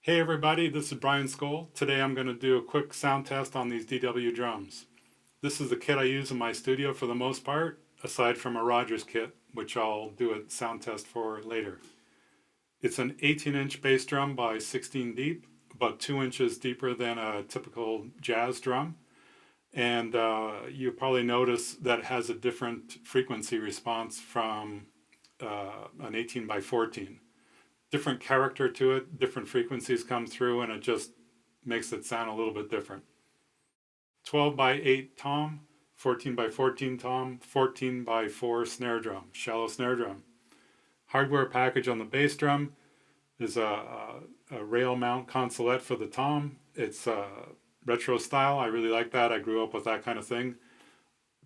Hey everybody, this is Brian Skoll. Today I'm going to do a quick sound test on these DW drums. This is the kit I use in my studio for the most part, aside from a Rogers kit, which I'll do a sound test for later. It's an 18-inch bass drum by 16 deep, about 2 inches deeper than a typical jazz drum. And you probably notice that it has a different frequency response from an 18 by 14. Different character to it, different frequencies come through, and it just makes it sound a little bit different. 12 by 8 tom, 14 by 14 tom, 14 by 4 snare drum, shallow snare drum. Hardware package on the bass drum is a rail mount consolette for the tom. It's retro style. I really like that. I grew up with that kind of thing.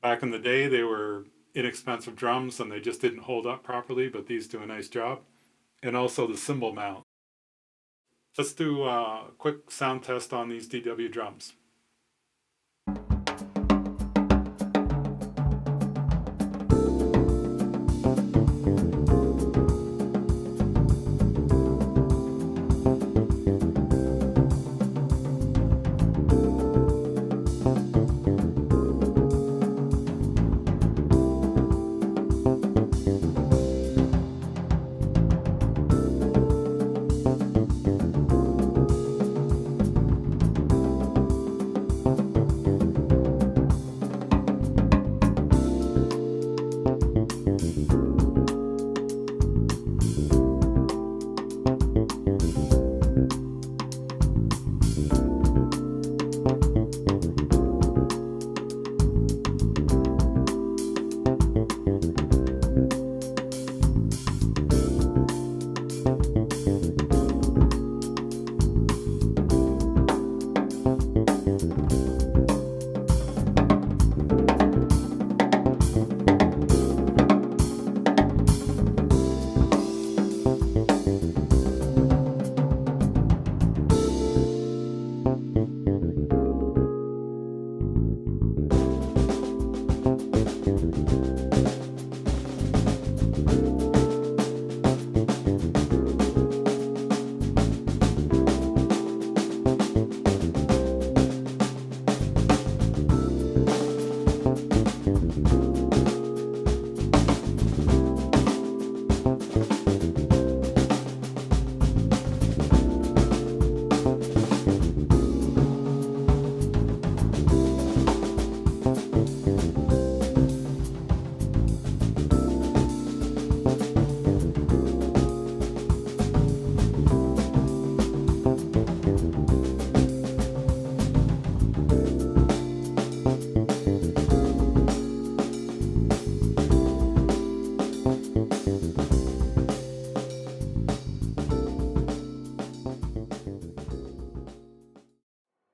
Back in the day, they were inexpensive drums and they just didn't hold up properly, but these do a nice job. And also the cymbal mount. Let's do a quick sound test on these DW drums.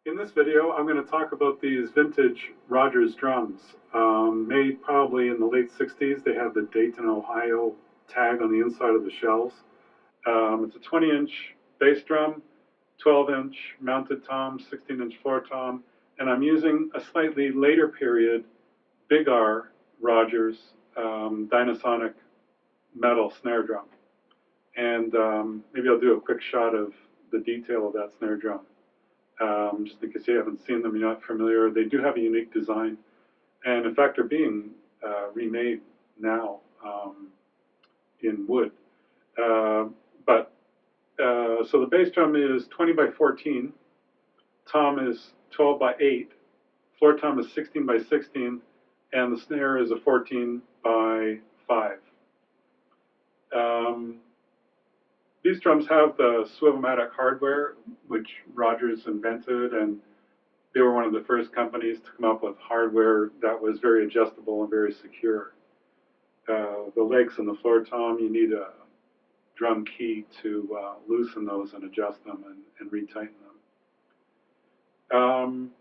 In this video, I'm going to talk about these vintage Rogers drums. Made probably in the late 60s. They have the Dayton, Ohio tag on the inside of the shells. It's a 20-inch bass drum, 12-inch mounted tom, 16-inch floor tom, and I'm using a slightly later period Big R Rogers dynasonic metal snare drum. And maybe I'll do a quick shot of the detail of that snare drum. Just in case you haven't seen them, you're not familiar. They do have a unique design, and in fact are being remade now in wood. So the bass drum is 20 by 14, tom is 12 by 8, floor tom is 16 by 16, and the snare is a 14 by 5. These drums have the swivomatic hardware, which Rogers invented, and they were one of the first companies to come up with hardware that was very adjustable and very secure. The legs and the floor tom, you need a drum key to loosen those and adjust them and retighten them.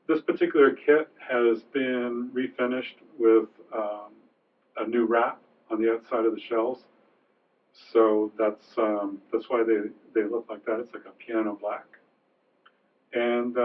This particular kit has been refinished with a new wrap on the outside of the shells. So that's why they look like that. It's like a piano black. And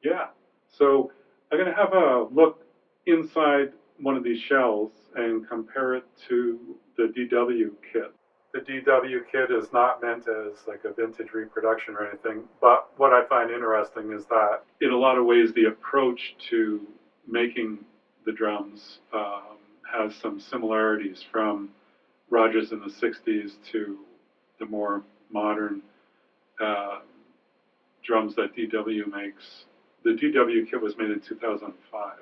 yeah, so I'm going to have a look inside one of these shells and compare it to the DW kit. The DW kit is not meant as like a vintage reproduction or anything, but what I find interesting is that in a lot of ways the approach to making the drums has some similarities from Rogers in the 60s to the more modern uh, drums that DW makes. The DW kit was made in 2005.